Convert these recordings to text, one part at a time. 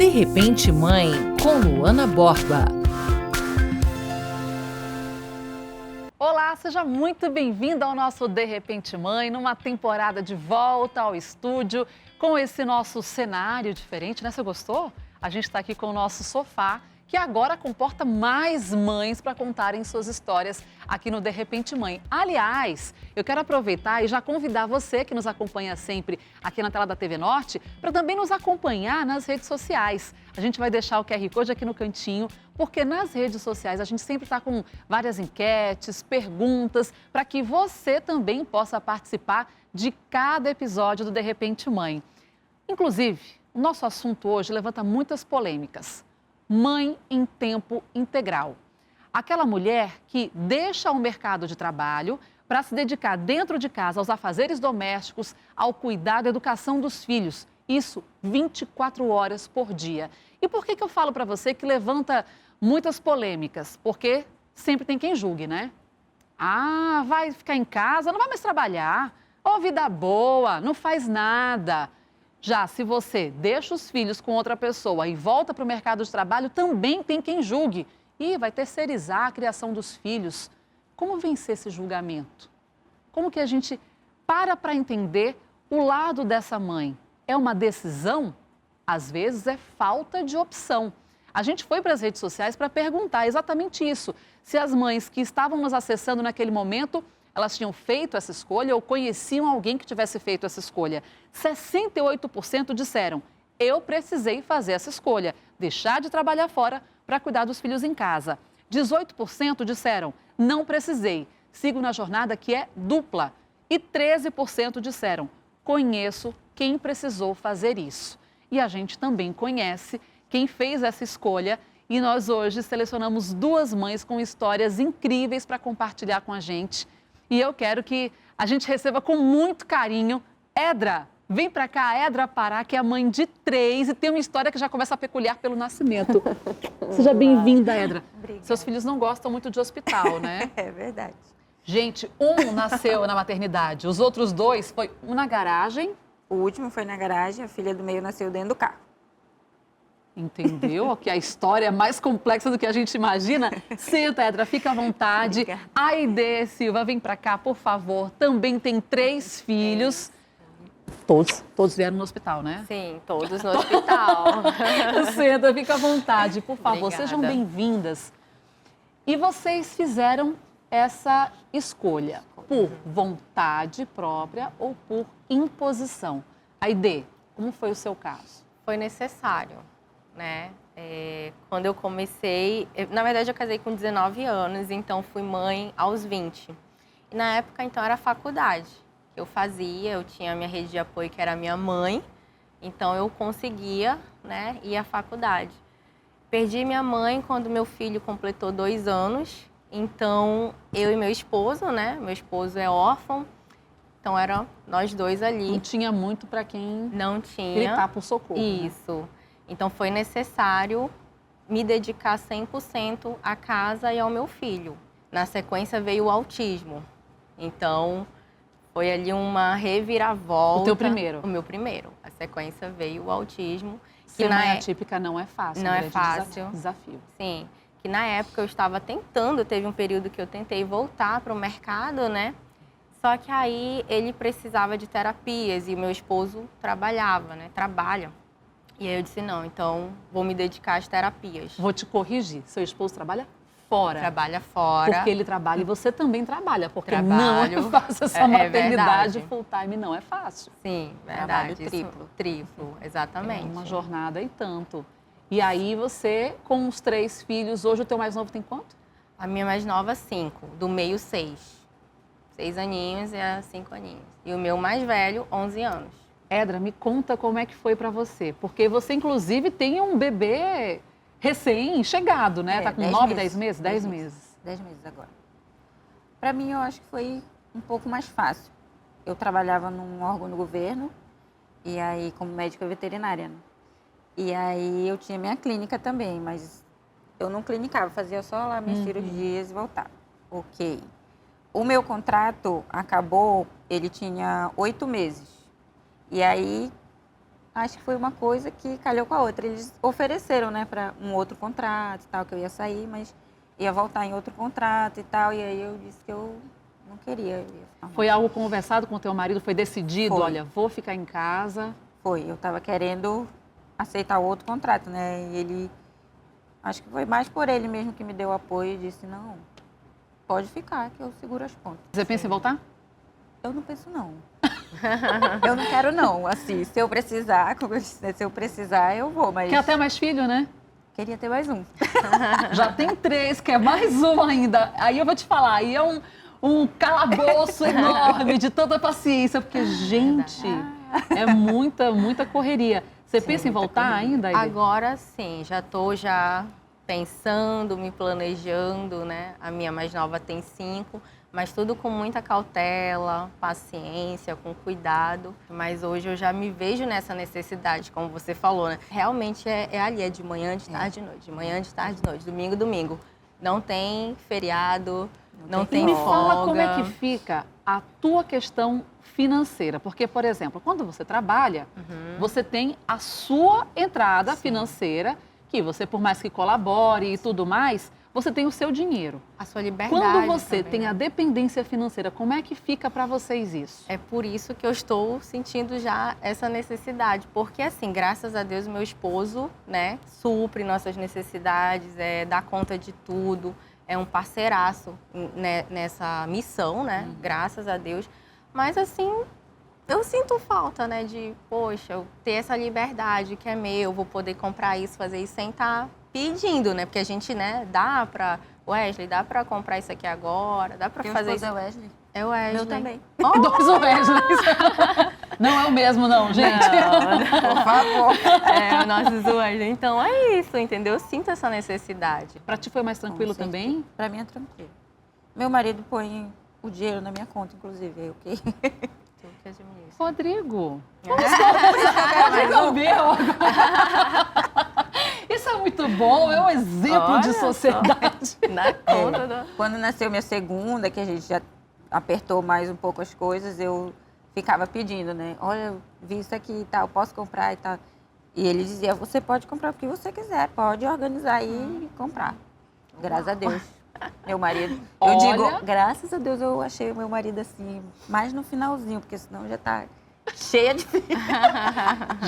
De Repente Mãe, com Luana Borba. Olá, seja muito bem-vinda ao nosso De Repente Mãe, numa temporada de volta ao estúdio, com esse nosso cenário diferente, né? Você gostou? A gente está aqui com o nosso sofá, que agora comporta mais mães para contarem suas histórias aqui no De Repente Mãe. Aliás, eu quero aproveitar e já convidar você que nos acompanha sempre aqui na tela da TV Norte para também nos acompanhar nas redes sociais. A gente vai deixar o QR Code aqui no cantinho, porque nas redes sociais a gente sempre está com várias enquetes, perguntas, para que você também possa participar de cada episódio do De Repente Mãe. Inclusive, o nosso assunto hoje levanta muitas polêmicas. Mãe em tempo integral. Aquela mulher que deixa o mercado de trabalho para se dedicar dentro de casa aos afazeres domésticos, ao cuidado e educação dos filhos. Isso 24 horas por dia. E por que eu falo para você que levanta muitas polêmicas? Porque sempre tem quem julgue, né? Ah, vai ficar em casa, não vai mais trabalhar. Ô, vida boa, não faz nada. Já se você deixa os filhos com outra pessoa e volta para o mercado de trabalho, também tem quem julgue. E vai terceirizar a criação dos filhos. Como vencer esse julgamento? Como que a gente para entender o lado dessa mãe? É uma decisão? Às vezes é falta de opção. A gente foi para as redes sociais para perguntar exatamente isso. Se as mães que estavam nos acessando naquele momento, elas tinham feito essa escolha ou conheciam alguém que tivesse feito essa escolha. 68% disseram, eu precisei fazer essa escolha, deixar de trabalhar fora para cuidar dos filhos em casa. 18% disseram, não precisei, sigo na jornada que é dupla. E 13% disseram, conheço quem precisou fazer isso. E a gente também conhece quem fez essa escolha e nós hoje selecionamos duas mães com histórias incríveis para compartilhar com a gente. E eu quero que a gente receba com muito carinho Edra. Vem pra cá, Edra Pará, que é a mãe de 3 e tem uma história que já começa a peculiar pelo nascimento. Seja bem-vinda, Edra. Obrigada. Seus filhos não gostam muito de hospital, né? É verdade. Gente, um nasceu na maternidade, os outros dois foi um na garagem. O último foi na garagem, a filha do meio nasceu dentro do carro. Entendeu? Que a história é mais complexa do que a gente imagina. Senta, Edra, fica à vontade. Obrigada. Aide Silva, vem pra cá, por favor. Também tem 3 filhos. Todos vieram no hospital, né? Sim, todos no hospital. Senta, fica à vontade, por favor. Obrigada. Sejam bem-vindas. E vocês fizeram essa escolha por vontade própria ou por imposição? Aide, como foi o seu caso? Foi necessário, né? Quando eu comecei, na verdade eu casei com 19 anos, então fui mãe aos 20. E na época, então, era faculdade que eu fazia, eu tinha a minha rede de apoio, que era a minha mãe, então eu conseguia, né, ir à faculdade. Perdi minha mãe quando meu filho completou 2 anos, então eu e meu esposo, né, meu esposo é órfão, então eram nós dois ali. Não tinha muito para quem Não tinha. gritar por socorro. Isso. Né? Então foi necessário me dedicar 100% à casa e ao meu filho. Na sequência veio o autismo. Então foi ali uma reviravolta. O teu primeiro? O meu primeiro. A sequência veio o autismo. Ser mãe atípica não é fácil. Não é é fácil. Desafio. Sim. Que na época eu estava tentando, teve um período que eu tentei voltar para o mercado, né? Só que aí ele precisava de terapias e o meu esposo trabalhava, né? Trabalha. E aí eu disse, não, então vou me dedicar às terapias. Vou te corrigir, seu esposo trabalha fora. Trabalha fora. Porque ele trabalha e você também trabalha, porque Trabalho. não é fácil essa maternidade verdade. full time, não é fácil. Sim, Trabalho verdade. triplo. Triplo, exatamente. É uma jornada e tanto. E aí você, com os 3 filhos, hoje o teu mais novo tem quanto? A minha mais nova, 5. Do meio, 6. 6 aninhos e a 5 aninhos. E o meu mais velho, 11 anos. Edra, me conta como é que foi pra você. Porque você, inclusive, tem um bebê recém-chegado, né? Tá com 9, 10 meses? 10 meses. 10 meses agora. Para mim, eu acho que foi um pouco mais fácil. Eu trabalhava num órgão do governo, e aí como médica veterinária, né? E aí eu tinha minha clínica também, mas eu não clinicava, fazia só lá minhas cirurgias e voltava. Ok. O meu contrato acabou, ele tinha 8 meses. E aí acho que foi uma coisa que calhou com a outra. Eles ofereceram, né, para um outro contrato e tal, que eu ia sair, mas ia voltar em outro contrato e tal. E aí eu disse que eu não queria. Eu ia ficar Foi algo conversado com o teu marido? Foi decidido? Foi. Olha, vou ficar em casa. Foi, eu estava querendo aceitar outro contrato, né? E ele, acho que foi mais por ele mesmo que me deu apoio e disse, não, pode ficar, que eu seguro as pontas. Você pensa em voltar? Eu não penso, não. Eu não quero, não. Assim, se eu precisar, eu vou, mas Quer até mais filho, né? queria ter mais um. Já tem 3, quer mais um ainda. Aí eu vou te falar, aí é um calabouço enorme de tanta paciência, porque, gente, é muita correria. Você pensa em voltar ainda, Aide? Agora sim, já estou pensando, me planejando, né? A minha mais nova tem 5, mas tudo com muita cautela, paciência, com cuidado. Mas hoje eu já me vejo nessa necessidade, como você falou, né? Realmente é ali, é de manhã, de tarde, de noite, de manhã, de tarde, de noite, domingo. Não tem feriado, não tem Me folga. fala como é que fica a tua questão financeira. Porque, por exemplo, quando você trabalha, você tem a sua entrada financeira, que você, por mais que colabore e tudo mais, você tem o seu dinheiro. A sua liberdade. Quando você também, tem né? a dependência financeira, como é que fica para vocês isso? É por isso que eu estou sentindo já essa necessidade. Porque, assim, graças a Deus, meu esposo, né, supre nossas necessidades, dá conta de tudo, é um parceiraço nessa missão, né, graças a Deus. Mas, assim, eu sinto falta, né, de, poxa, eu ter essa liberdade que é meu, vou poder comprar isso, fazer isso sem estar pedindo, né? Porque a gente, né, dá pra... Wesley, dá pra comprar isso aqui agora? Dá pra fazer isso? É Wesley? É o Wesley. Meu também. Oh! 2 Wesleys. Não é o mesmo, não, gente. Não, Por favor. é o nosso Wesley. Então é isso, entendeu? Eu sinto essa necessidade. Para ti foi mais tranquilo Com certeza. também? Pra mim é tranquilo. Meu marido põe o dinheiro na minha conta, inclusive, eu que... Tu que administra. Rodrigo. mais um. Isso é muito bom, é um exemplo Olha de só. sociedade. Na conta da... Quando nasceu minha segunda, que a gente já apertou mais um pouco as coisas, eu ficava pedindo, né? Olha, eu vi isso aqui e tal, posso comprar e tal. E ele dizia, você pode comprar o que você quiser, pode organizar aí e comprar. Graças a Deus. Meu marido. Eu Olha. digo, graças a Deus eu achei o meu marido assim, mais no finalzinho, porque senão já tá cheia de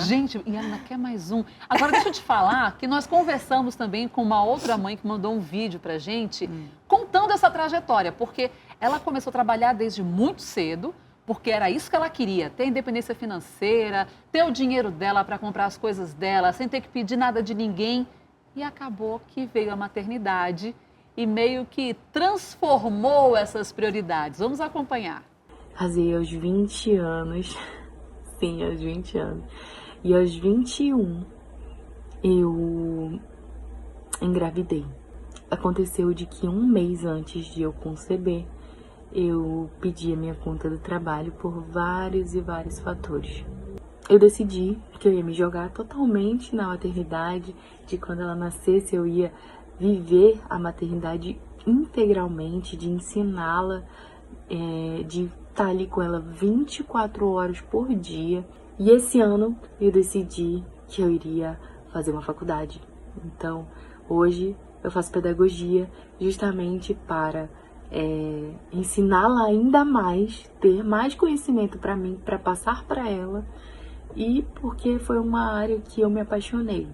Gente, e ela quer mais um. Agora, deixa eu te falar que nós conversamos também com uma outra mãe que mandou um vídeo pra gente contando essa trajetória, porque ela começou a trabalhar desde muito cedo, porque era isso que ela queria, ter independência financeira, ter o dinheiro dela para comprar as coisas dela, sem ter que pedir nada de ninguém. E acabou que veio a maternidade e meio que transformou essas prioridades. Vamos acompanhar. Casei aos 20 anos, sim, aos 20 anos. E aos 21 eu engravidei. Aconteceu de que um mês antes de eu conceber, eu pedi a minha conta do trabalho por vários e vários fatores. Eu decidi que eu ia me jogar totalmente na maternidade, de quando ela nascesse eu ia viver a maternidade integralmente, de ensiná-la, de estar ali com ela 24 horas por dia. E esse ano eu decidi que eu iria fazer uma faculdade. Então, hoje eu faço pedagogia justamente para ensiná-la ainda mais, ter mais conhecimento para mim, para passar para ela, e porque foi uma área que eu me apaixonei.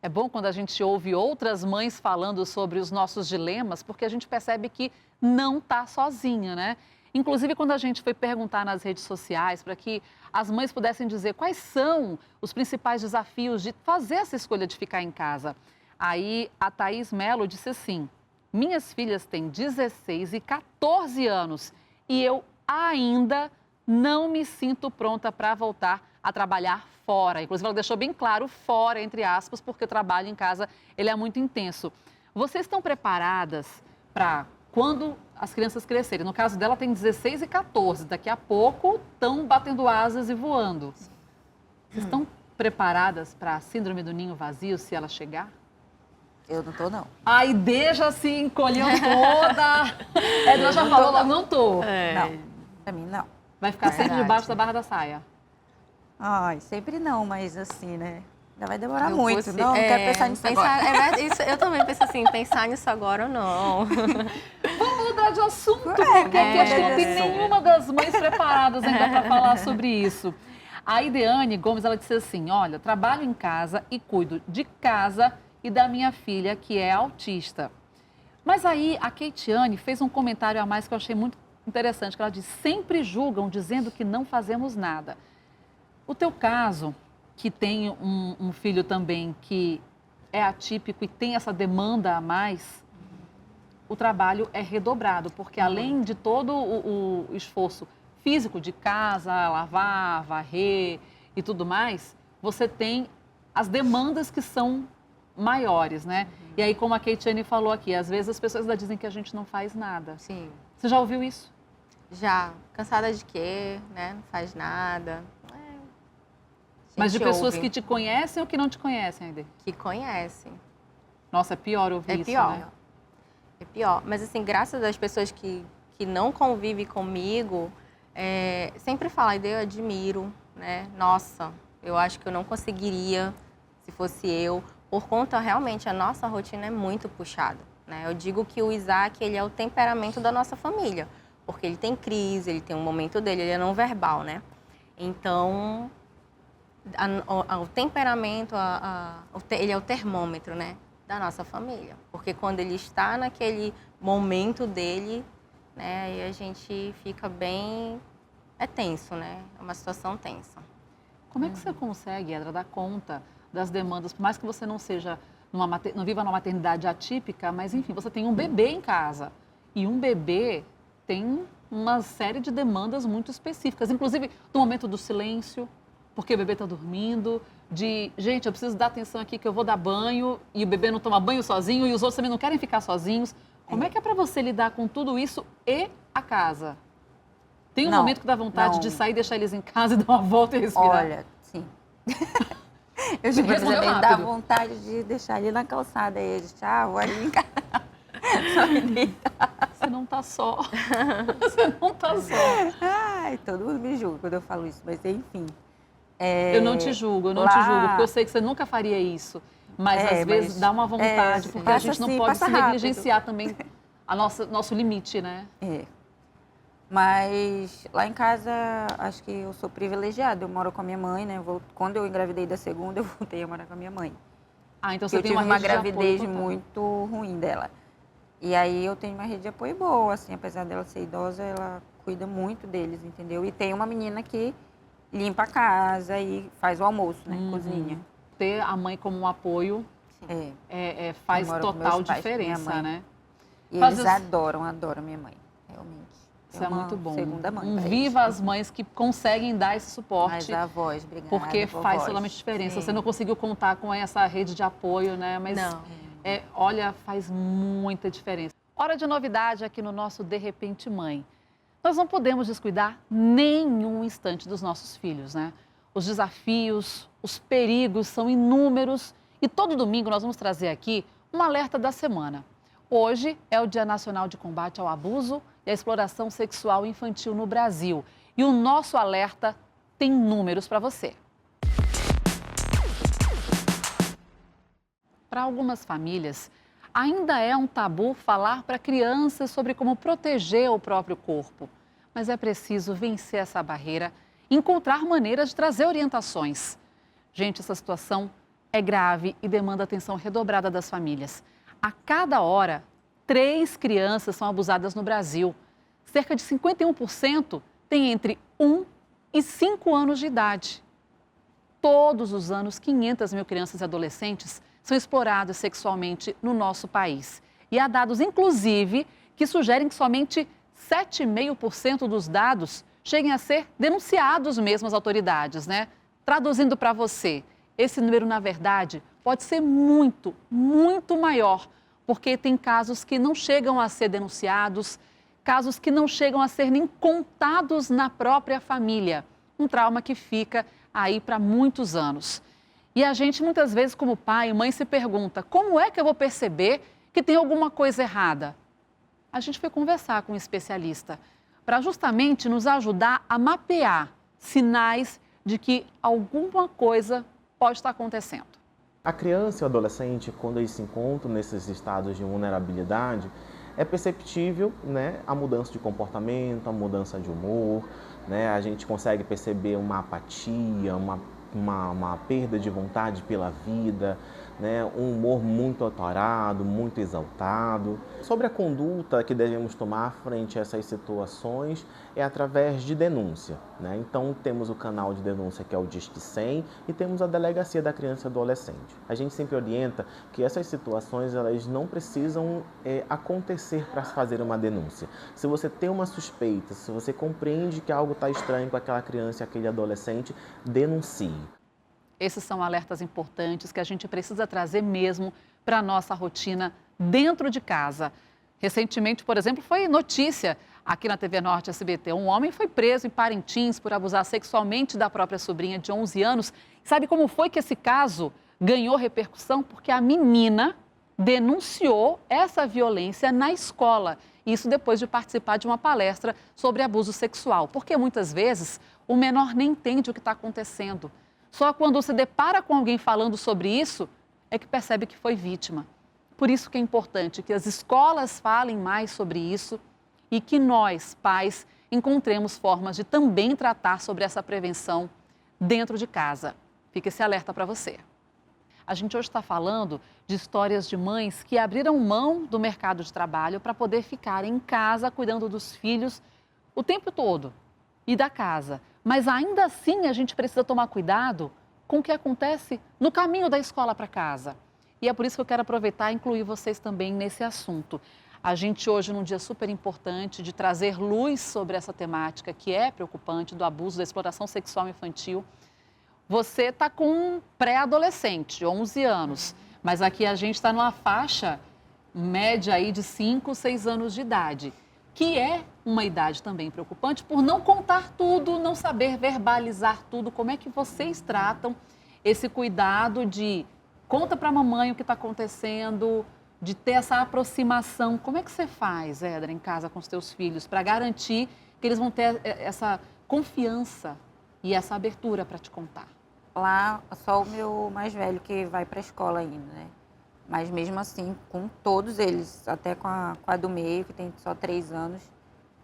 É bom quando a gente ouve outras mães falando sobre os nossos dilemas, porque a gente percebe que não está sozinha, né? Inclusive, quando a gente foi perguntar nas redes sociais para que as mães pudessem dizer quais são os principais desafios de fazer essa escolha de ficar em casa. Aí a Thaís Mello disse assim: minhas filhas têm 16 e 14 anos e eu ainda não me sinto pronta para voltar a trabalhar fora. Inclusive, ela deixou bem claro fora, entre aspas, porque o trabalho em casa ele é muito intenso. Vocês estão preparadas para quando as crianças crescerem? No caso dela, tem 16 e 14. Daqui a pouco estão batendo asas e voando. Vocês estão preparadas para a síndrome do ninho vazio, se ela chegar? Eu não tô, não. Aí deixa assim, encolheu toda. Ela já falou logo, não tô. Não, pra mim não. Vai ficar sempre Verdade. debaixo da barra da saia. Ai, sempre não, mas assim, né? Ainda vai demorar Eu muito. fosse- Não quero pensar nisso agora. eu também penso assim, pensar nisso agora ou não. Vamos mudar de assunto, porque aqui acho que não tem nenhuma das mães preparadas ainda para falar sobre isso. A Ideane Gomes, ela disse assim, olha, trabalho em casa e cuido de casa e da minha filha, que é autista. Mas aí a Keitiane fez um comentário a mais que eu achei muito interessante, que ela diz, sempre julgam dizendo que não fazemos nada. O teu caso, que tem um filho também que é atípico e tem essa demanda a mais, o trabalho é redobrado, porque além de todo o esforço físico de casa, lavar, varrer e tudo mais, você tem as demandas que são maiores, né? E aí, como a Keitiane falou aqui, às vezes as pessoas ainda dizem que a gente não faz nada. Sim. Você já ouviu isso? Já. Cansada de quê, né? Não faz nada. Mas de Gente, pessoas ouve. que te conhecem ou que não te conhecem, Aide? Que conhecem. Nossa, é pior ouvir É isso, pior. né? É pior. Mas, assim, graças às pessoas que não convivem comigo, sempre falam, eu admiro, né? Nossa, eu acho que eu não conseguiria se fosse eu. Por conta, realmente, a nossa rotina é muito puxada, né? Eu digo que o Isaac, ele é o temperamento da nossa família. Porque ele tem crise, ele tem um momento dele, ele é não verbal, né? Então, o temperamento, ele é o termômetro, né? Da nossa família. Porque quando ele está naquele momento dele, né? Aí a gente fica bem... É tenso, né? É uma situação tensa. Como é que você consegue, Edra, dar conta das demandas, por mais que você não seja não viva numa maternidade atípica, mas enfim, você tem um bebê em casa. E um bebê tem uma série de demandas muito específicas, inclusive do momento do silêncio, porque o bebê está dormindo, gente, eu preciso dar atenção aqui que eu vou dar banho e o bebê não toma banho sozinho e os outros também não querem ficar sozinhos. Como é que é para você lidar com tudo isso e a casa? Tem um momento que dá vontade de sair, deixar eles em casa e dar uma volta e respirar? Olha, sim. Eu já Respondeu dá rápido. vontade de deixar ele na calçada. Eles, tchau, vou ali em casa. Só me deitar. Você não tá só. Você não tá só. Ai, todo mundo me julga quando eu falo isso, mas enfim. Eu não te julgo, porque eu sei que você nunca faria isso. Mas às vezes dá uma vontade, porque a gente não pode se negligenciar também nosso limite, né? É. Mas lá em casa, acho que eu sou privilegiada. Eu moro com a minha mãe, né? Quando eu engravidei da segunda, eu voltei a morar com a minha mãe. Ah, então Porque você tem eu tive uma rede de apoio gravidez total. muito ruim dela. E aí eu tenho uma rede de apoio boa, assim, apesar dela ser idosa, ela cuida muito deles, entendeu? E tem uma menina que limpa a casa e faz o almoço, né? Cozinha. Ter a mãe como um apoio faz Eu moro com total meus pais, com minha diferença, mãe. né? E Mas eles adoram minha mãe, realmente. Isso é uma muito bom. segunda mãe pra Viva eles. as mães que conseguem dar esse suporte. Mas a avós, obrigada. Porque faz vovós. totalmente diferença. Sim. Você não conseguiu contar com essa rede de apoio, né? Mas, Não. olha, faz muita diferença. Hora de novidade aqui no nosso De Repente Mãe. Nós não podemos descuidar nenhum instante dos nossos filhos, né? Os desafios, os perigos são inúmeros e todo domingo nós vamos trazer aqui um alerta da semana. Hoje é o Dia Nacional de Combate ao Abuso e à Exploração Sexual Infantil no Brasil. E o nosso alerta tem números para você. Para algumas famílias, ainda é um tabu falar para crianças sobre como proteger o próprio corpo. Mas é preciso vencer essa barreira e encontrar maneiras de trazer orientações. Gente, essa situação é grave e demanda atenção redobrada das famílias. A cada hora, 3 crianças são abusadas no Brasil. Cerca de 51% têm entre 1 e 5 anos de idade. Todos os anos, 500 mil crianças e adolescentes são exploradas sexualmente no nosso país. E há dados, inclusive, que sugerem que somente 7,5% dos dados cheguem a ser denunciados mesmo às autoridades, né? Traduzindo para você, esse número, na verdade, pode ser muito, muito maior, porque tem casos que não chegam a ser denunciados, casos que não chegam a ser nem contados na própria família. Um trauma que fica aí para muitos anos. E a gente, muitas vezes, como pai e mãe, se pergunta, como é que eu vou perceber que tem alguma coisa errada? A gente foi conversar com um especialista para justamente nos ajudar a mapear sinais de que alguma coisa pode estar acontecendo. A criança e o adolescente, quando eles se encontram nesses estados de vulnerabilidade, é perceptível, né, a mudança de comportamento, a mudança de humor, né? A gente consegue perceber uma apatia, uma perda de vontade pela vida, né? Um humor muito alterado, muito exaltado. Sobre a conduta que devemos tomar frente a essas situações é através de denúncia, né? Então temos o canal de denúncia que é o Disque 100 e temos a Delegacia da Criança e Adolescente. A gente sempre orienta que essas situações elas não precisam acontecer para fazer uma denúncia. Se você tem uma suspeita, se você compreende que algo está estranho com aquela criança e aquele adolescente, denuncie. Esses são alertas importantes que a gente precisa trazer mesmo para a nossa rotina dentro de casa. Recentemente, por exemplo, foi notícia aqui na TV Norte SBT. Um homem foi preso em Parintins por abusar sexualmente da própria sobrinha de 11 anos. Sabe como foi que esse caso ganhou repercussão? Porque a menina denunciou essa violência na escola. Isso depois de participar de uma palestra sobre abuso sexual. Porque muitas vezes o menor nem entende o que está acontecendo. Só quando se depara com alguém falando sobre isso, é que percebe que foi vítima. Por isso que é importante que as escolas falem mais sobre isso e que nós, pais, encontremos formas de também tratar sobre essa prevenção dentro de casa. Fica esse alerta para você. A gente hoje está falando de histórias de mães que abriram mão do mercado de trabalho para poder ficar em casa cuidando dos filhos o tempo todo e da casa. Mas ainda assim a gente precisa tomar cuidado com o que acontece no caminho da escola para casa. E é por isso que eu quero aproveitar e incluir vocês também nesse assunto. A gente hoje, num dia super importante de trazer luz sobre essa temática que é preocupante, do abuso, da exploração sexual infantil. Você está com um pré-adolescente, 11 anos, mas aqui a gente está numa faixa média aí de 5, 6 anos de idade, que é uma idade também preocupante por não contar tudo, não saber verbalizar tudo. Como é que vocês tratam esse cuidado de conta para a mamãe o que está acontecendo, de ter essa aproximação? Como é que você faz, Edra, em casa com os teus filhos, para garantir que eles vão ter essa confiança e essa abertura para te contar? Lá, só o meu mais velho que vai para a escola ainda, né? Mas mesmo assim, com todos eles, até com a do meio, que tem só 3 anos,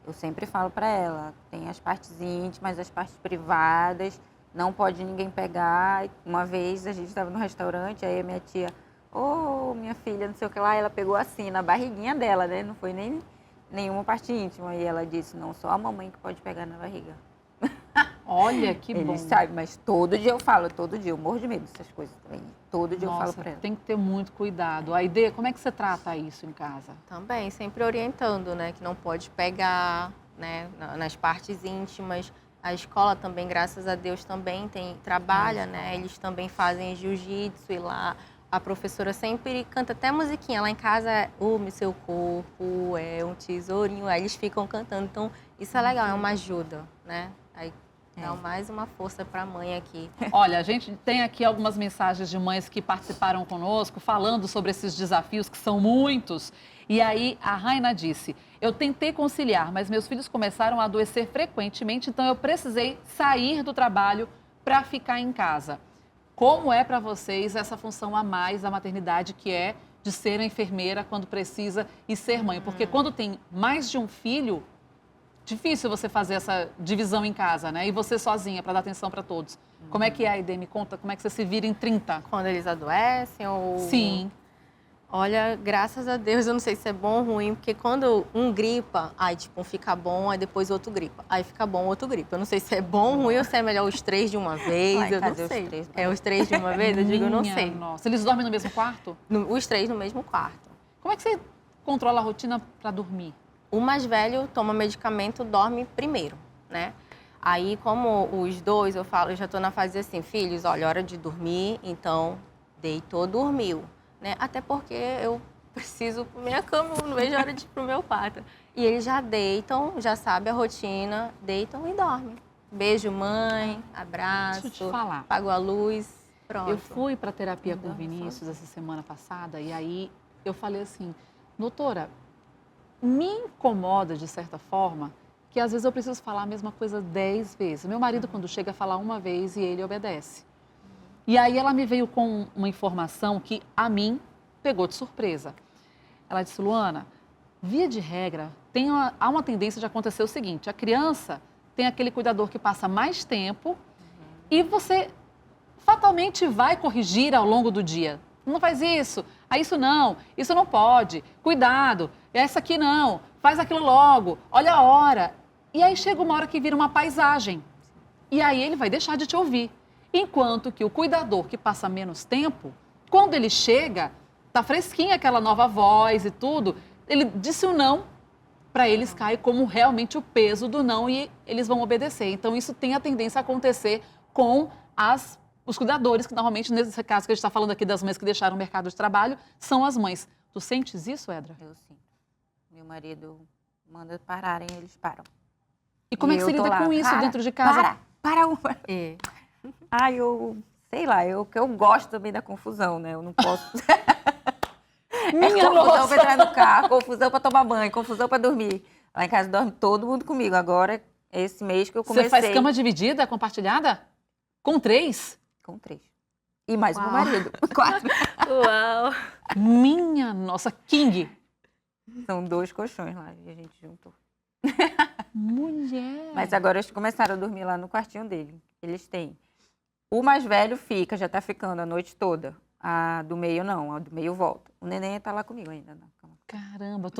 eu sempre falo para ela, tem as partes íntimas, as partes privadas, não pode ninguém pegar. Uma vez a gente estava no restaurante, aí a minha tia, minha filha, não sei o que lá, ela pegou assim, na barriguinha dela, né? Não foi nem nenhuma parte íntima. E ela disse, não, só a mamãe que pode pegar na barriga. Olha, que bom. Ele sabe, mas todo dia eu falo, todo dia, eu morro de medo dessas coisas também. Todo dia eu falo para ela. Tem que ter muito cuidado. Aide, como é que você trata isso em casa? Também, sempre orientando, né, que não pode pegar, né, nas partes íntimas. A escola também, graças a Deus, também trabalha, né, eles também fazem jiu-jitsu e lá a professora sempre canta até musiquinha. Lá em casa é o seu corpo, é um tesourinho, aí eles ficam cantando. Então, isso é legal, é uma ajuda, né? Aí dá mais uma força para a mãe aqui. Olha, a gente tem aqui algumas mensagens de mães que participaram conosco, falando sobre esses desafios, que são muitos. E aí, a Raina disse, eu tentei conciliar, mas meus filhos começaram a adoecer frequentemente, então eu precisei sair do trabalho para ficar em casa. Como é para vocês essa função a mais da maternidade, que é de ser a enfermeira quando precisa e ser mãe? Porque quando tem mais de um filho, difícil você fazer essa divisão em casa, né? E você sozinha, para dar atenção para todos. Como é que é, Aide? Me conta, como é que você se vira em 30? Quando eles adoecem ou... Sim. Olha, graças a Deus, eu não sei se é bom ou ruim, porque quando um gripa, aí tipo, um fica bom, aí depois outro gripa. Aí fica bom, outro gripa. Eu não sei se é bom ou ruim ou se é melhor os 3 de uma vez, eu não sei. Os 3 de uma vez? Eu digo, eu não sei. Nossa, eles dormem no mesmo quarto? Os 3 no mesmo quarto. Como é que você controla a rotina para dormir? O mais velho toma medicamento, dorme primeiro, né? Aí, como os 2, eu falo, eu já tô na fase assim, filhos, olha, hora de dormir, então deitou, dormiu. Né? Até porque eu preciso para minha cama, eu não vejo a hora de ir para o meu quarto. E eles já deitam, já sabem a rotina, deitam e dormem. Beijo, mãe, abraço, deixa eu te falar. apago a luz, pronto. Eu fui para terapia com o Vinícius essa semana passada e aí eu falei assim, doutora, me incomoda de certa forma porque às vezes eu preciso falar a mesma coisa 10 vezes. Meu marido, quando chega, fala uma vez e ele obedece. E aí ela me veio com uma informação que a mim pegou de surpresa. Ela disse, Luana, via de regra, há uma tendência de acontecer o seguinte, a criança tem aquele cuidador que passa mais tempo e você fatalmente vai corrigir ao longo do dia. Não faz isso, isso não pode, cuidado, essa aqui não, faz aquilo logo, olha a hora. E aí chega uma hora que vira uma paisagem. E aí ele vai deixar de te ouvir. Enquanto que o cuidador que passa menos tempo, quando ele chega, tá fresquinha aquela nova voz e tudo, ele disse o não, para eles cai como realmente o peso do não e eles vão obedecer. Então isso tem a tendência a acontecer com os cuidadores, que normalmente, nesse caso que a gente está falando aqui das mães que deixaram o mercado de trabalho, são as mães. Tu sentes isso, Edra? Eu sinto. Meu marido manda pararem, eles param. E como é que você lida com isso dentro de casa? Para uma. Eu sei lá, que eu gosto também da confusão, né? Eu não posso. Minha confusão para entrar no carro, confusão para tomar banho, confusão para dormir. Lá em casa dorme todo mundo comigo. Agora, esse mês que eu comecei. Você faz cama dividida, compartilhada? Com 3? Com 3. E mais meu marido. 4. Uau! Minha nossa, King! São 2 colchões lá e a gente juntou. Mulher! Mas agora eles começaram a dormir lá no quartinho dele. Eles têm. O mais velho fica, já tá ficando a noite toda. A do meio não, a do meio volta. O neném tá lá comigo ainda na cama. Caramba,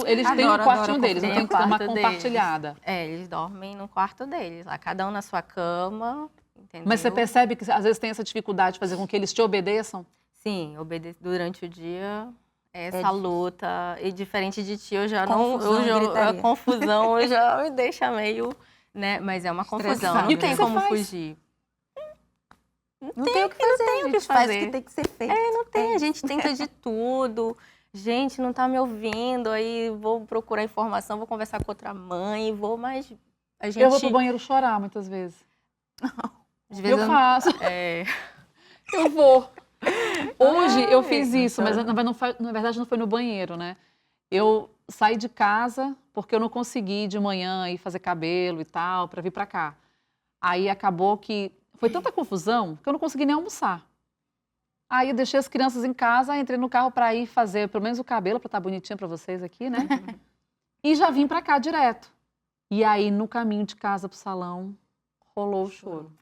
eles têm o quartinho deles, não tem cama compartilhada. Eles dormem no quarto deles, lá, cada um na sua cama, entendeu? Mas você percebe que às vezes tem essa dificuldade de fazer com que eles te obedeçam? Sim, durante o dia, essa difícil. luta. E diferente de ti, eu já Confusão e não... gritaria. A confusão já me deixa meio... né? Mas é uma confusão, Estressada. não E o que tem você como faz? fugir. Não tem o que fazer, tem o a que gente faz o fazer. que tem que ser feito. Não tem, a gente tenta de tudo. Gente, não tá me ouvindo, aí vou procurar informação, vou conversar com outra mãe, mas a gente... Eu vou pro banheiro chorar muitas vezes. Às vezes Eu faço. É... Eu vou. Hoje eu fiz isso, mas na verdade não foi no banheiro, né? Eu saí de casa porque eu não consegui de manhã ir fazer cabelo e tal, para vir para cá. Aí acabou que foi tanta confusão que eu não consegui nem almoçar. Aí eu deixei as crianças em casa, entrei no carro para ir fazer pelo menos o cabelo, para estar bonitinha para vocês aqui, né? E já vim para cá direto. E aí no caminho de casa pro salão, rolou o choro.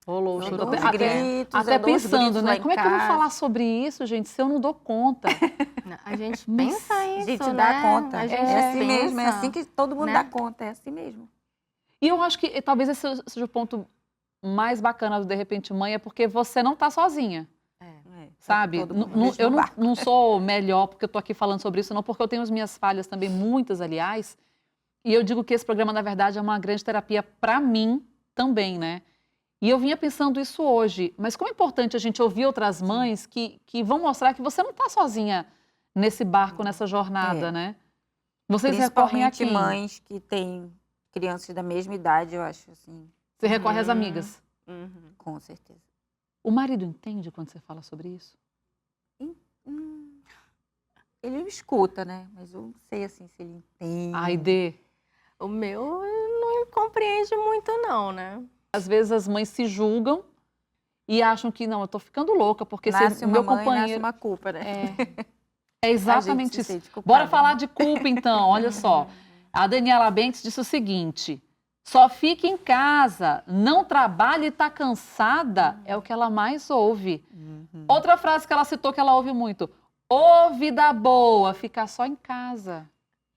Rolou o Eu choro. dou uns Até gritos, até eu dou uns pensando, gritos lá né? em Como é que eu vou casa. falar sobre isso, gente, se eu não dou conta? A gente Mas pensa A isso, gente né? dá conta. A gente É assim pensa, mesmo, é assim que todo mundo né? dá conta, é assim mesmo. E eu acho que talvez esse seja o ponto mais bacana do De Repente Mãe, é porque você não tá sozinha, sabe? Todo mundo no Eu mesmo barco. não sou melhor porque eu tô aqui falando sobre isso, não, porque eu tenho as minhas falhas também, muitas, aliás. E eu digo que esse programa, na verdade, é uma grande terapia para mim também, né? E eu vinha pensando isso hoje, mas como é importante a gente ouvir outras mães que vão mostrar que você não tá sozinha nesse barco, nessa jornada, É. né? Vocês recorrem a Principalmente quem? mães que têm crianças da mesma idade, eu acho, assim, Você recorre às amigas. Uhum. com certeza. O marido entende quando você fala sobre isso? Ele me escuta, né? Mas eu não sei, assim, se ele entende. Ai, Dê. O meu não compreende muito, não, né? Às vezes as mães se julgam e acham que, não, eu tô ficando louca, porque Nasce se uma meu mãe, nasce companheiro... uma culpa, né? É exatamente se isso. sente culpada, Bora falar né? de culpa, então, olha só. A Daniela Bentes disse o seguinte, só fica em casa, não trabalha e tá cansada, é o que ela mais ouve. Outra frase que ela citou que ela ouve muito, ô vida boa, ficar só em casa.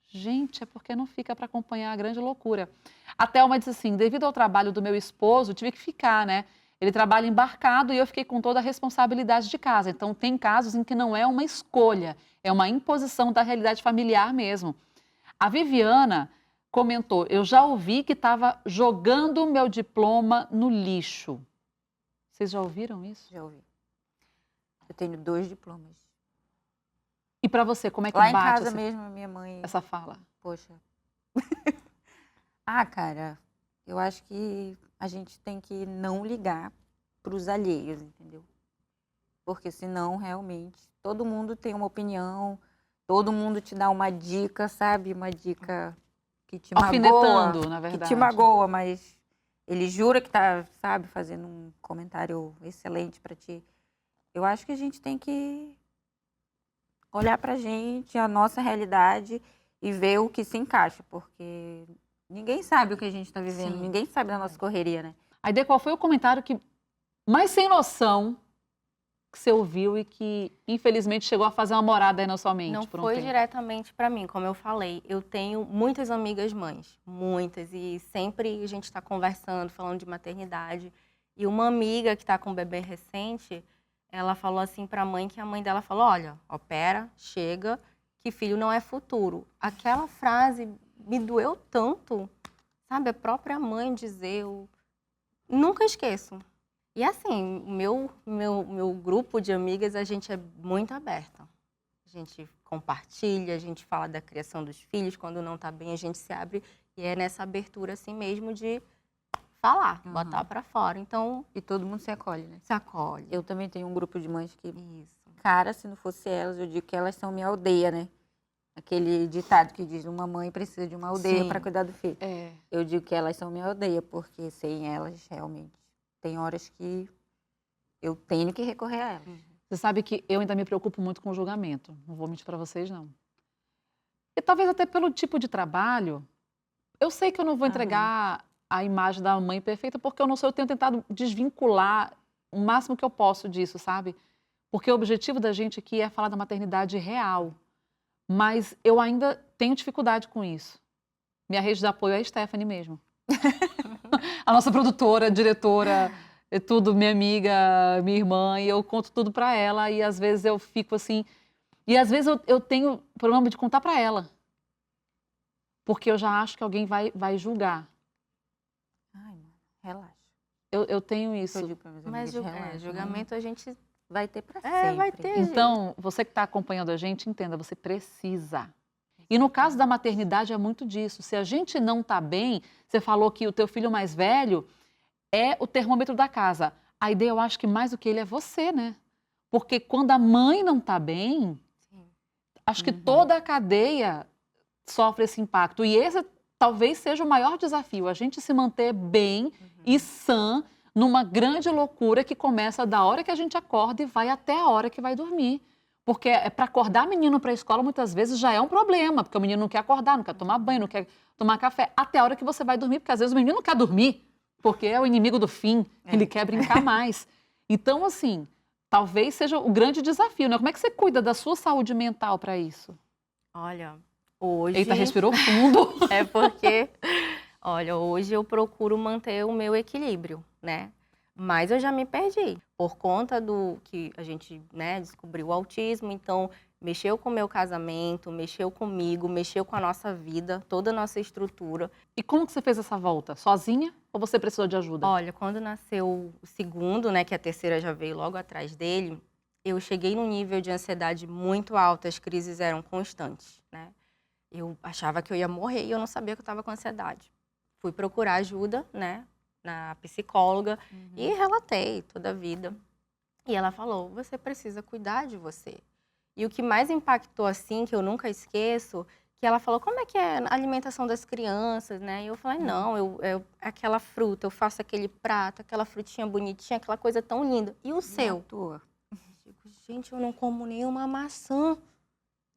Gente, é porque não fica para acompanhar a grande loucura. A Thelma disse assim, devido ao trabalho do meu esposo, tive que ficar, né? Ele trabalha embarcado e eu fiquei com toda a responsabilidade de casa. Então, tem casos em que não é uma escolha, é uma imposição da realidade familiar mesmo. A Viviana comentou, eu já ouvi que estava jogando o meu diploma no lixo. Vocês já ouviram isso? Já ouvi. Eu tenho 2 diplomas. E para você, como é que Lá em bate casa mesmo, a minha mãe... essa fala? Poxa. Cara, eu acho que a gente tem que não ligar para os alheios, entendeu? Porque senão, realmente, todo mundo tem uma opinião, todo mundo te dá uma dica, sabe? Uma dica que te magoa. Alfinetando, na Que verdade. te magoa, mas ele jura que tá, sabe, fazendo um comentário excelente pra ti. Eu acho que a gente tem que olhar pra gente, a nossa realidade e ver o que se encaixa, porque ninguém sabe o que a gente tá vivendo, Sim. ninguém sabe da nossa correria, né? Aide, qual foi o comentário que mais sem noção que você ouviu e que, infelizmente, chegou a fazer uma morada aí na sua mente Não por um foi tempo? diretamente para mim, como eu falei. Eu tenho muitas amigas mães, muitas, e sempre a gente está conversando, falando de maternidade. E uma amiga que está com um bebê recente, ela falou assim para a mãe que a mãe dela falou: olha, opera, chega, que filho não é futuro. Aquela frase me doeu tanto, sabe? A própria mãe dizer, eu nunca esqueço. E assim, o meu grupo de amigas, a gente é muito aberta. A gente compartilha, a gente fala da criação dos filhos, quando não tá bem a gente se abre. E é nessa abertura assim mesmo de falar, botar pra fora. Então, E todo mundo se acolhe, né? se acolhe. Eu também tenho um grupo de mães que, Isso. cara, se não fosse elas, eu digo que elas são minha aldeia, né? Aquele ditado que diz, uma mãe precisa de uma aldeia Sim. para cuidar do filho. É. Eu digo que elas são minha aldeia, porque sem elas, realmente, tem horas que eu tenho que recorrer a elas. Você sabe que eu ainda me preocupo muito com o julgamento. Não vou mentir para vocês, não. E talvez até pelo tipo de trabalho, eu sei que eu não vou entregar a imagem da mãe perfeita, porque eu não sou, eu tenho tentado desvincular o máximo que eu posso disso, sabe? Porque o objetivo da gente aqui é falar da maternidade real. Mas eu ainda tenho dificuldade com isso. Minha rede de apoio é a Stephanie mesmo. A nossa produtora, diretora, é tudo, minha amiga, minha irmã, e eu conto tudo pra ela, e às vezes eu fico assim... E às vezes eu tenho problema de contar pra ela. Porque eu já acho que alguém vai julgar. Ai, mano, relaxa. Eu tenho isso. Eu digo pra minhas Mas amigas, relaxa, julgamento a gente... vai ter pra É, sempre. vai ter. Então, você que está acompanhando a gente, entenda, você precisa. E no caso da maternidade é muito disso. Se a gente não está bem, você falou que o teu filho mais velho é o termômetro da casa. A ideia, eu acho que mais do que ele é você, né? Porque quando a mãe não está bem, Sim. acho que toda a cadeia sofre esse impacto. E esse talvez seja o maior desafio, a gente se manter bem e sã numa grande loucura que começa da hora que a gente acorda e vai até a hora que vai dormir. Porque para acordar menino para a escola muitas vezes já é um problema, porque o menino não quer acordar, não quer tomar banho, não quer tomar café, até a hora que você vai dormir, porque às vezes o menino não quer dormir, porque é o inimigo do fim, ele quer brincar mais. Então, assim, talvez seja o grande desafio, né? Como é que você cuida da sua saúde mental para isso? Olha, hoje... Eita, respirou fundo. É porque, olha, hoje eu procuro manter o meu equilíbrio, né? Mas eu já me perdi por conta do que a gente, né, descobriu o autismo, então mexeu com o meu casamento, mexeu comigo, mexeu com a nossa vida, toda a nossa estrutura. E como que você fez essa volta? Sozinha ou você precisou de ajuda? Olha, quando nasceu o segundo, né, que a terceira já veio logo atrás dele, eu cheguei num nível de ansiedade muito alto, as crises eram constantes, né? Eu achava que eu ia morrer e eu não sabia que eu estava com ansiedade. Fui procurar ajuda, né, na psicóloga e relatei toda a vida. E ela falou, você precisa cuidar de você. E o que mais impactou, assim, que eu nunca esqueço, que ela falou, como é que é a alimentação das crianças, né? E eu falei, não, aquela fruta, eu faço aquele prato, aquela frutinha bonitinha, aquela coisa tão linda. E o seu? Tua. Digo, gente, eu não como nenhuma maçã,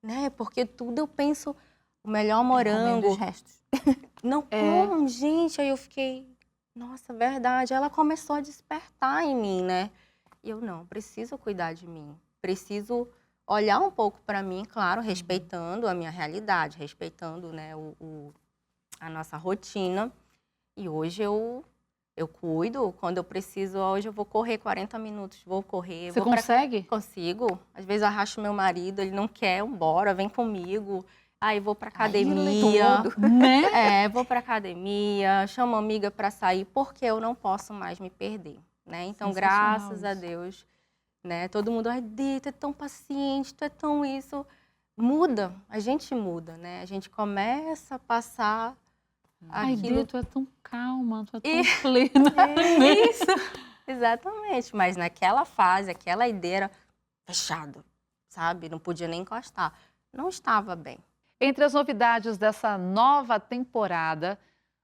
né? Porque tudo eu penso, o melhor morango. Os restos. Não como, gente. Aí eu fiquei, nossa, verdade. Ela começou a despertar em mim, né? E eu, não, preciso cuidar de mim. Preciso olhar um pouco para mim, claro, respeitando a minha realidade, respeitando, né, a nossa rotina. E hoje eu cuido, quando eu preciso, hoje eu vou correr 40 minutos, vou correr. Você consegue? Consigo. Às vezes eu arrasto meu marido, ele não quer, bora, vem comigo. Aí vou pra academia, Né? vou pra academia, chamo uma amiga pra sair, porque eu não posso mais me perder, né? Então, graças a Deus, né? Todo mundo, ai, Dê, tu é tão paciente, tu é tão isso. Muda, a gente muda, né? A gente começa a passar Ai, aquilo. Dê, tu é tão calma, tu é tão plena. Isso, exatamente. Mas naquela fase, aquela ideia era fechada, sabe? Não podia nem encostar. Não estava bem. Entre as novidades dessa nova temporada,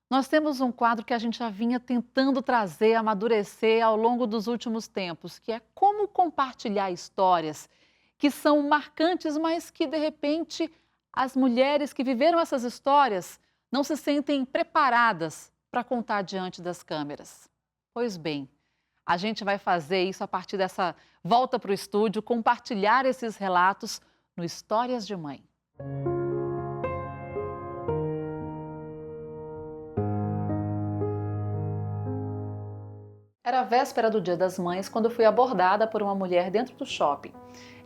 nós temos um quadro que a gente já vinha tentando trazer, amadurecer ao longo dos últimos tempos, que é como compartilhar histórias que são marcantes, mas que, de repente, as mulheres que viveram essas histórias não se sentem preparadas para contar diante das câmeras. Pois bem, a gente vai fazer isso a partir dessa volta para o estúdio, compartilhar esses relatos no Histórias de Mãe. Era a véspera do Dia das Mães quando fui abordada por uma mulher dentro do shopping.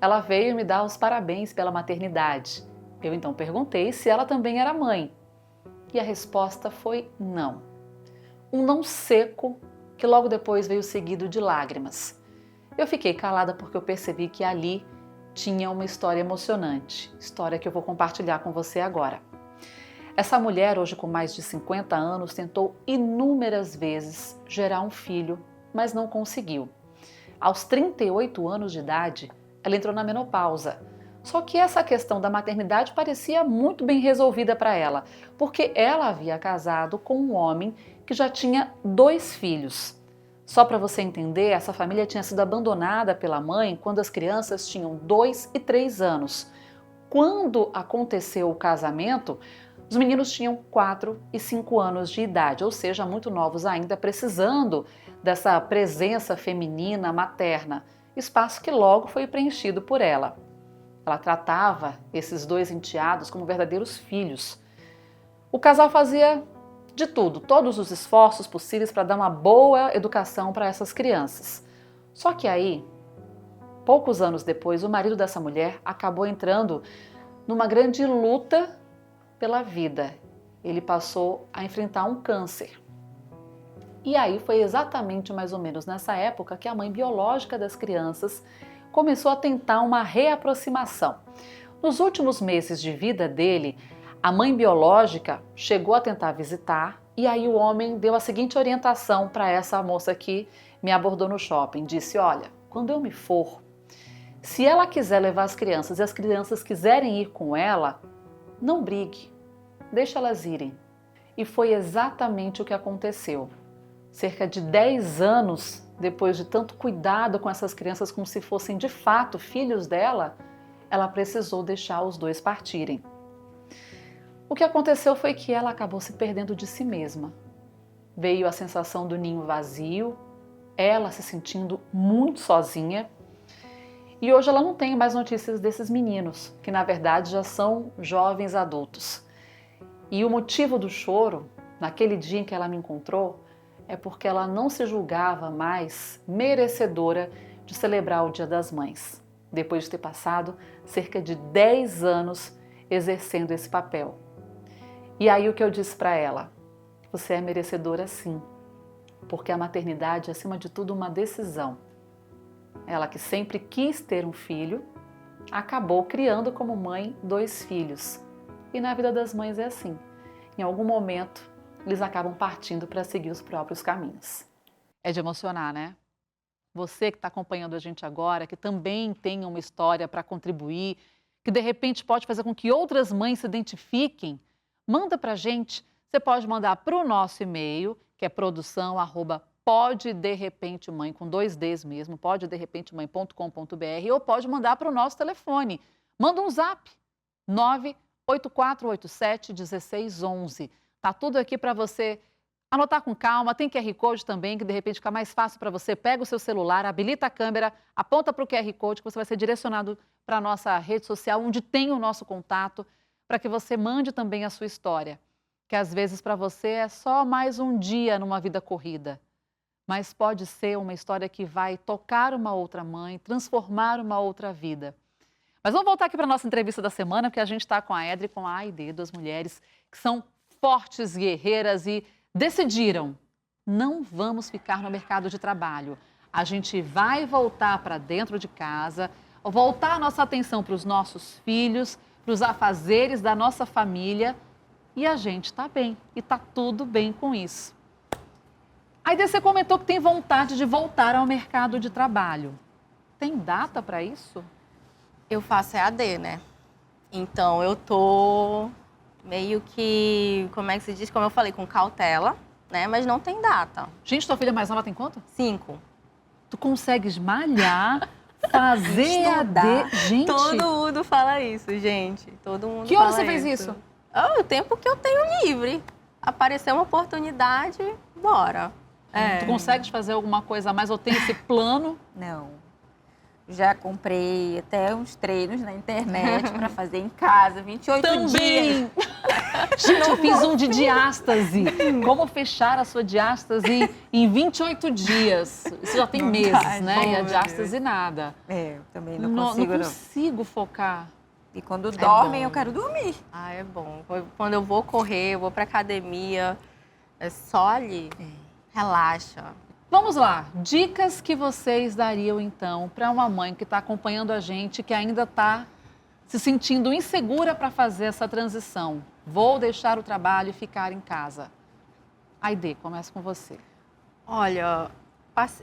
Ela veio me dar os parabéns pela maternidade. Eu então perguntei se ela também era mãe. E a resposta foi não. Um não seco que logo depois veio seguido de lágrimas. Eu fiquei calada porque eu percebi que ali tinha uma história emocionante, história que eu vou compartilhar com você agora. Essa mulher, hoje com mais de 50 anos, tentou inúmeras vezes gerar um filho, mas não conseguiu. Aos 38 anos de idade, ela entrou na menopausa. Só que essa questão da maternidade parecia muito bem resolvida para ela, porque ela havia casado com um homem que já tinha 2 filhos. Só para você entender, essa família tinha sido abandonada pela mãe quando as crianças tinham 2 e 3 anos. Quando aconteceu o casamento, os meninos tinham 4 e 5 anos de idade, ou seja, muito novos ainda, precisando dessa presença feminina materna, espaço que logo foi preenchido por ela. Ela tratava esses 2 enteados como verdadeiros filhos. O casal fazia de tudo, todos os esforços possíveis para dar uma boa educação para essas crianças. Só que aí, poucos anos depois, o marido dessa mulher acabou entrando numa grande luta pela vida. Ele passou a enfrentar um câncer. E aí foi exatamente mais ou menos nessa época que a mãe biológica das crianças começou a tentar uma reaproximação. Nos últimos meses de vida dele, a mãe biológica chegou a tentar visitar e aí o homem deu a seguinte orientação para essa moça que me abordou no shopping. Disse, olha, quando eu me for, se ela quiser levar as crianças e as crianças quiserem ir com ela, não brigue, deixa elas irem. E foi exatamente o que aconteceu. Cerca de 10 anos depois de tanto cuidado com essas crianças como se fossem de fato filhos dela, ela precisou deixar os 2 partirem. O que aconteceu foi que ela acabou se perdendo de si mesma. Veio a sensação do ninho vazio, ela se sentindo muito sozinha. E hoje ela não tem mais notícias desses meninos, que na verdade já são jovens adultos. E o motivo do choro, naquele dia em que ela me encontrou, é porque ela não se julgava mais merecedora de celebrar o Dia das Mães, depois de ter passado cerca de 10 anos exercendo esse papel. E aí o que eu disse para ela? Você é merecedora sim, porque a maternidade é acima de tudo uma decisão. Ela que sempre quis ter um filho, acabou criando como mãe 2 filhos. E na vida das mães é assim, em algum momento eles acabam partindo para seguir os próprios caminhos. É de emocionar, né? Você que está acompanhando a gente agora, que também tem uma história para contribuir, que de repente pode fazer com que outras mães se identifiquem, manda para a gente. Você pode mandar para o nosso e-mail, que é produção@podederepentemãe, com 2 Ds mesmo, podederepentemãe.com.br, ou pode mandar para o nosso telefone. Manda um zap, 984871611. Tá tudo aqui para você anotar com calma. Tem QR Code também, que de repente fica mais fácil para você. Pega o seu celular, habilita a câmera, aponta para o QR Code, que você vai ser direcionado para a nossa rede social, onde tem o nosso contato, para que você mande também a sua história. Que às vezes para você é só mais um dia numa vida corrida. Mas pode ser uma história que vai tocar uma outra mãe, transformar uma outra vida. Mas vamos voltar aqui para a nossa entrevista da semana, porque a gente está com a Edra e com a Aide, 2 mulheres que são fortes, guerreiras e decidiram, não vamos ficar no mercado de trabalho. A gente vai voltar para dentro de casa, voltar a nossa atenção para os nossos filhos, para os afazeres da nossa família e a gente está bem e está tudo bem com isso. Aí você comentou que tem vontade de voltar ao mercado de trabalho. Tem data para isso? Eu faço EAD, né? Então, eu tô meio que, como é que se diz? Como eu falei, com cautela, né? Mas não tem data. Gente, tua filha mais nova tem quanto? 5. Tu consegues malhar, fazer Estudar. AD. Gente, Todo mundo fala isso, gente. Todo mundo que hora fala você fez isso? O tempo que eu tenho livre. Apareceu uma oportunidade, bora. Tu consegues fazer alguma coisa a mais ou tem esse plano? Não. Já comprei até uns treinos na internet para fazer em casa, 28 dias. Também! Gente, eu fiz um de diástase. Como fechar a sua diástase em 28 dias. Isso já tem meses, né? E a diástase nada. Eu também não consigo, não consigo focar. E quando dormem, bom. eu quero dormir. É bom. Quando eu vou correr, eu vou pra academia, é só ali. Relaxa. Vamos lá, dicas que vocês dariam então para uma mãe que está acompanhando a gente, que ainda está se sentindo insegura para fazer essa transição. Vou deixar o trabalho e ficar em casa. Aide, começa com você. Olha,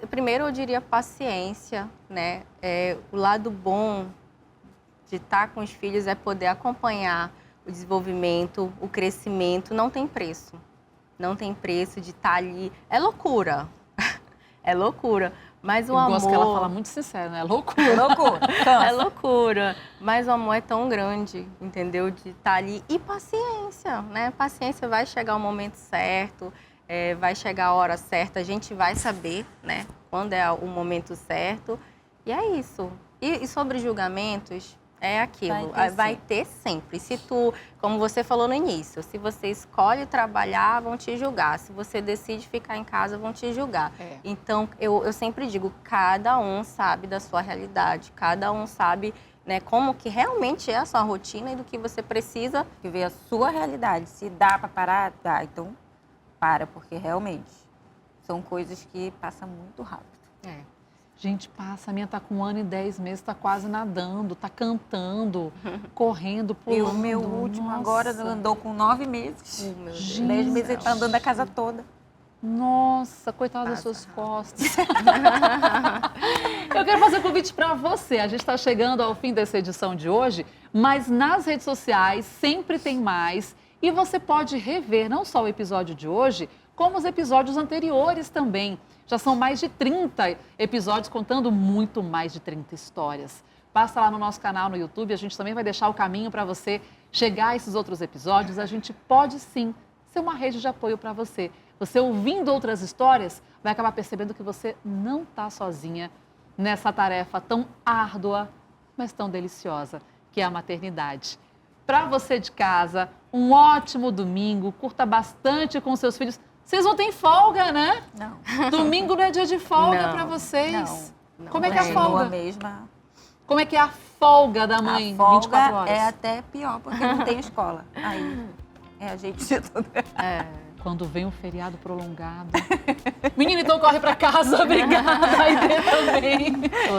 primeiro eu diria paciência, né? O lado bom de estar com os filhos é poder acompanhar o desenvolvimento, o crescimento. Não tem preço. Não tem preço de estar ali. É loucura. É loucura. Mas o amor... Eu gosto que ela fala muito sincero, né? É loucura. Loucura. É loucura. Mas o amor é tão grande, entendeu? De estar ali. E paciência, né? Paciência, vai chegar o momento certo, vai chegar a hora certa, a gente vai saber, né? Quando é o momento certo. E é isso. E sobre julgamentos, é aquilo. Vai ter sempre. Se tu, como você falou no início, se você escolhe trabalhar, vão te julgar. Se você decide ficar em casa, vão te julgar. Então, eu sempre digo, cada um sabe da sua realidade. Cada um sabe, né, como que realmente é a sua rotina e do que você precisa. Ver a sua realidade. Se dá para parar, dá. Então, para, porque realmente são coisas que passam muito rápido. Gente, passa, a minha tá com 1 ano e 10 meses, tá quase nadando, tá cantando, correndo, pulando. E o meu último agora andou com 9 meses. Meu Deus. Gente. 10 meses ele tá andando a casa toda. Nossa, coitada das suas costas. Eu quero fazer um convite para você. A gente está chegando ao fim dessa edição de hoje, mas nas redes sociais sempre tem mais. E você pode rever não só o episódio de hoje, como os episódios anteriores também. Já são mais de 30 episódios contando muito mais de 30 histórias. Passa lá no nosso canal no YouTube, a gente também vai deixar o caminho para você chegar a esses outros episódios. A gente pode sim ser uma rede de apoio para você. Você ouvindo outras histórias, vai acabar percebendo que você não está sozinha nessa tarefa tão árdua, mas tão deliciosa, que é a maternidade. Para você de casa, um ótimo domingo, curta bastante com seus filhos. Vocês não têm folga, né? Não. Domingo não é dia de folga Não, para vocês. Não. Como é que é a folga? Mesma. Como é que é a folga da mãe? A folga 24 horas? é até pior, porque não tem escola. Aí é a gente de tudo. Quando vem um feriado prolongado. Menina, então corre para casa. Obrigada, Aide também.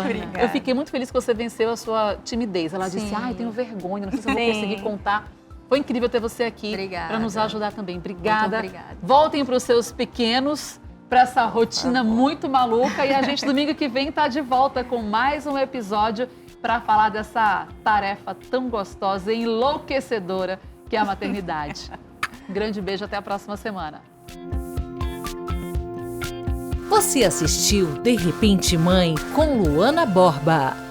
Obrigada. Eu fiquei muito feliz que você venceu a sua timidez. Ela disse, Sim. eu tenho vergonha, não sei se eu vou Sim. conseguir contar. Foi incrível ter você aqui para nos ajudar também. Obrigada. Muito obrigada. Voltem para os seus pequenos, para essa rotina muito maluca. E a gente, domingo que vem, está de volta com mais um episódio para falar dessa tarefa tão gostosa e enlouquecedora que é a maternidade. Um grande beijo, até a próxima semana. Você assistiu De Repente Mãe com Luana Borba.